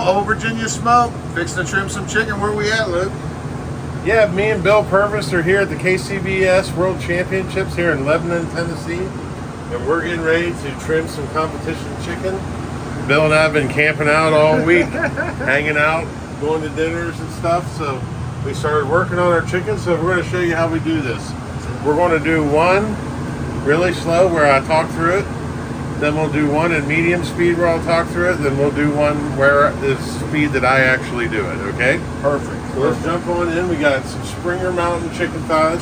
Old Virginia Smoke, fixing to trim some chicken. Where we at, Luke? Yeah, me and Bill Purvis are here at the KCBS World Championships here in Lebanon, Tennessee. And we're getting ready to trim some competition chicken. Bill and I have been camping out all week, hanging out, going to dinners and stuff. So we started working on our chicken. So we're going to show you how we do this. We're going to do one really slow where I talk through it. Then we'll do one in medium speed where I'll talk through it. Then we'll do one where the speed that I actually do it, okay? Perfect. So let's jump on in. We got some Springer Mountain chicken thighs.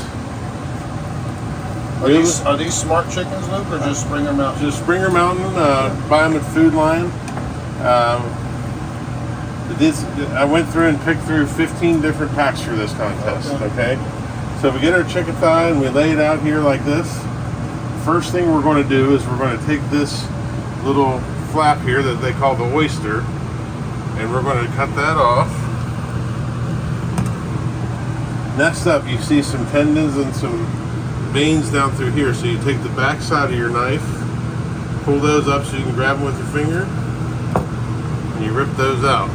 Are these smart chickens, Luke, or just Springer Mountain? Just Springer Mountain. Buy them at Food Lion. I went through and picked through 15 different packs for this contest, okay? So we get our chicken thigh and we lay it out here like this. First thing we're going to do is we're going to take this little flap here that they call the oyster, and we're going to cut that off. Next up, you see some tendons and some veins down through here. So you take the back side of your knife, pull those up so you can grab them with your finger, and you rip those out.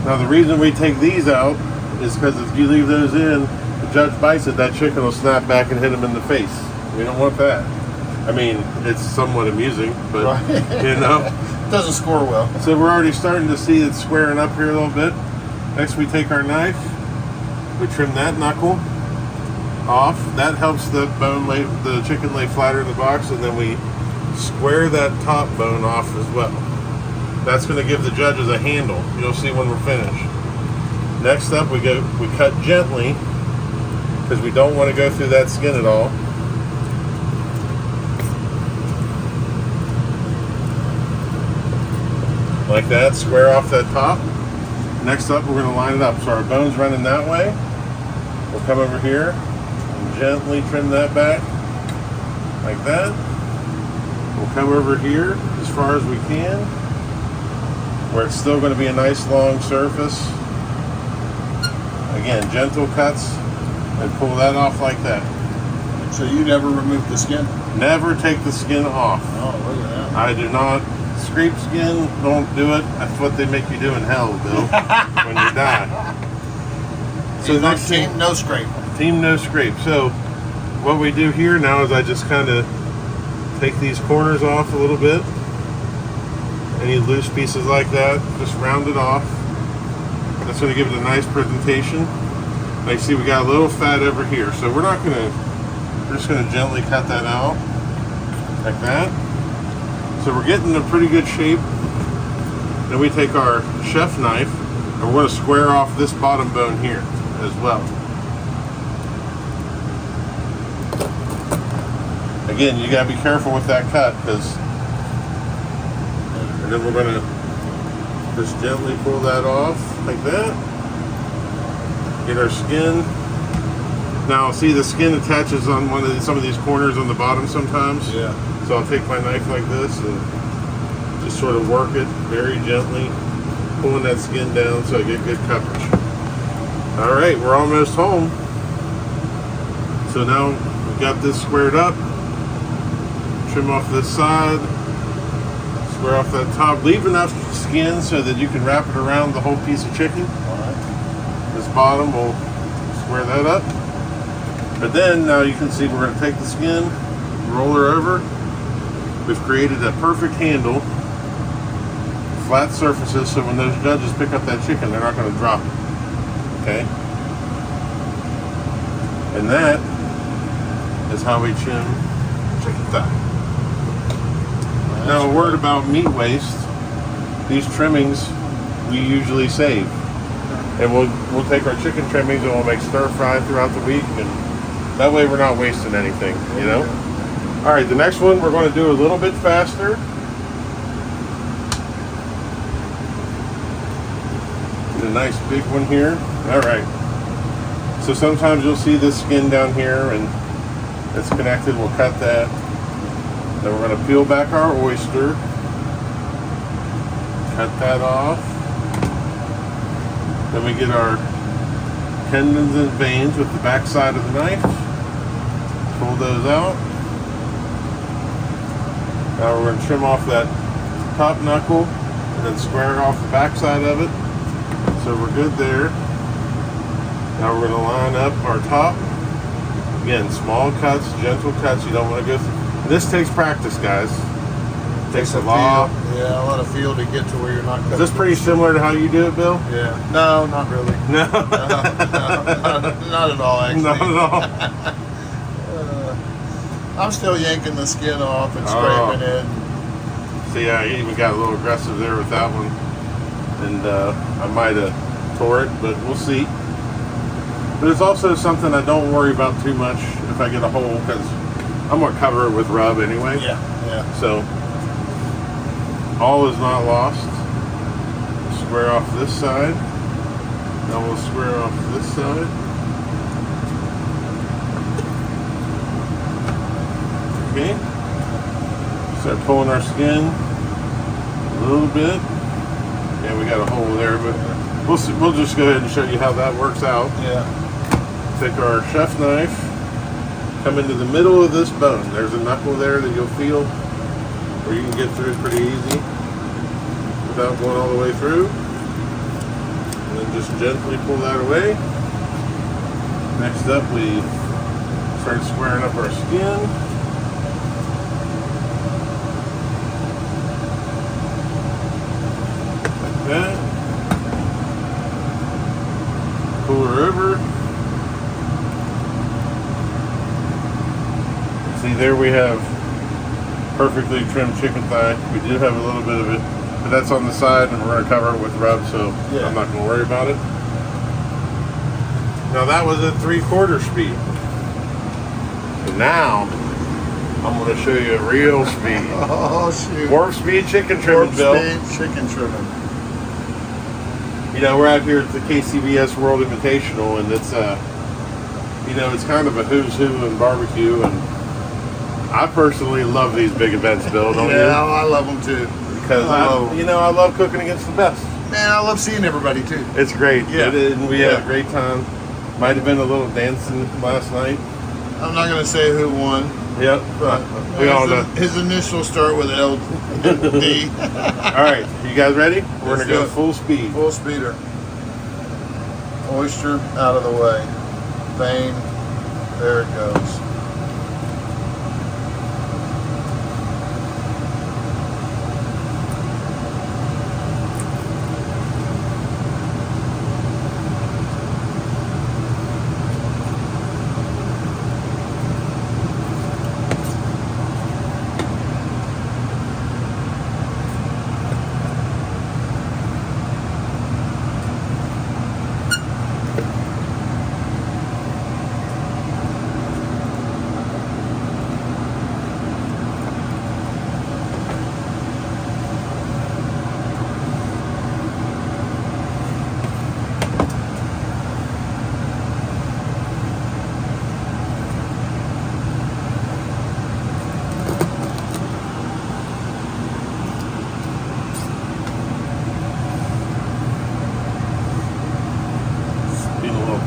Now the reason we take these out is because if you leave those in, the judge bites it, that chicken will snap back and hit him in the face. We don't want that. I mean, it's somewhat amusing, but right. You know. Doesn't score well. So we're already starting to see it squaring up here a little bit. Next we take our knife, we trim that knuckle off. That helps the chicken lay flatter in the box, and then we square that top bone off as well. That's going to give the judges a handle. You'll see when we're finished. Next up, we cut gently because we don't want to go through that skin at all. Like that, square off that top. Next up, we're going to line it up. So our bone's running that way. We'll come over here and gently trim that back, like that. We'll come over here as far as we can, where it's still going to be a nice long surface. Again, gentle cuts, and pull that off like that. So you never remove the skin? Never take the skin off. Oh, look at that. I do not. Scrape skin, don't do it. That's what they make you do in hell, Bill, when you die. So next team, no scrape. Team no scrape. So what we do here now is I just kind of take these corners off a little bit. Any loose pieces like that, just round it off. That's going to give it a nice presentation. Like, see, we got a little fat over here, so we're just going to gently cut that out like that. So we're getting a pretty good shape. Then we take our chef knife and we're going to square off this bottom bone here as well. Again, you got to be careful with that cut, and then we're going to just gently pull that off like that. Get our skin. Now, see, the skin attaches on some of these corners on the bottom sometimes. Yeah. So I'll take my knife like this and just sort of work it very gently, pulling that skin down so I get good coverage. All right, we're almost home. So now we've got this squared up. Trim off this side, square off that top. Leave enough skin so that you can wrap it around the whole piece of chicken. All right. This bottom, we'll square that up. But then now you can see we're going to take the skin, roll her over. We've created a perfect handle, flat surfaces, so when those judges pick up that chicken, they're not going to drop it. Okay? And that is how we trim chicken thigh. Now, a word about meat waste. These trimmings we usually save. And we'll take our chicken trimmings and we'll make stir fry throughout the week, and that way we're not wasting anything, you know? All right, the next one we're going to do a little bit faster. Get a nice big one here. All right. So sometimes you'll see this skin down here and it's connected. We'll cut that. Then we're going to peel back our oyster. Cut that off. Then we get our tendons and veins with the back side of the knife. Pull those out. Now we're going to trim off that top knuckle and then square off the back side of it. So we're good there. Now we're going to line up our top. Again, small cuts, gentle cuts. You don't want to go through. This takes practice, guys. It takes a lot. Yeah, a lot of feel to get to where you're not cutting. Is this pretty similar to how you do it, Bill? Yeah. No, not really. No. Not at all, actually. Not at all. I'm still yanking the skin off and scraping it. See, I even got a little aggressive there with that one. And I might have tore it, but we'll see. But it's also something I don't worry about too much if I get a hole, because I'm going to cover it with rub anyway. Yeah. So, all is not lost. Square off this side. Now we'll square off this side. Okay. Start pulling our skin a little bit. Yeah, we got a hole there, but we'll just go ahead and show you how that works out. Yeah. Take our chef knife, come into the middle of this bone. There's a knuckle there that you'll feel where you can get through pretty easy without going all the way through. And then just gently pull that away. Next up, we start squaring up our skin. Like that. Pull her over. See, there we have perfectly trimmed chicken thigh. We do have a little bit of it, but that's on the side, and we're going to cover it with rub, so yeah. I'm not going to worry about it. Now that was at 3/4 speed. And now I'm going to show you a real speed. Oh, shoot. Warp speed chicken trimming, Bill. Warp speed chicken trimming. You know, we're out here at the KCBS World Invitational, and it's you know, it's kind of a who's who in barbecue, and I personally love these big events, Bill, don't you? Yeah, I love them too. Because I love cooking against the best. Man, I love seeing everybody too. It's great. Yeah. And we had a great time. Might have been a little dancing last night. I'm not going to say who won. Yep. But we all know. His initials start with L D. All right, you guys ready? We're going to go full speed. Full speeder. Oyster out of the way. Vein. There it goes.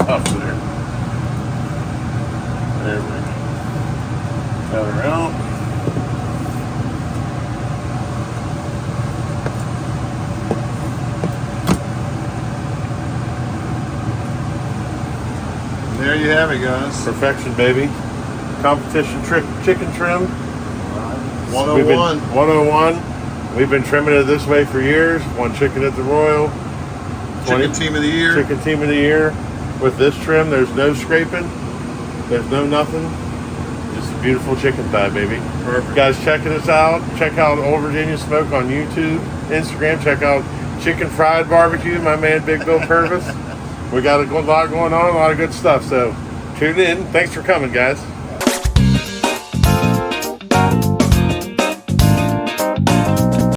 Tough there. There we go. Cut her out. There you have it, guys. Perfection, baby. Competition chicken trim. 101. 101. We've been trimming it this way for years. Won chicken at the Royal. Chicken Team of the Year. Chicken Team of the Year. With this trim, there's no scraping. There's no nothing. Just a beautiful chicken thigh, baby. Perfect. Guys, checking us out. Check out Old Virginia Smoke on YouTube, Instagram. Check out Chicken Fried Barbecue, my man Big Bill Purvis. We got a lot going on, a lot of good stuff. So tune in. Thanks for coming, guys.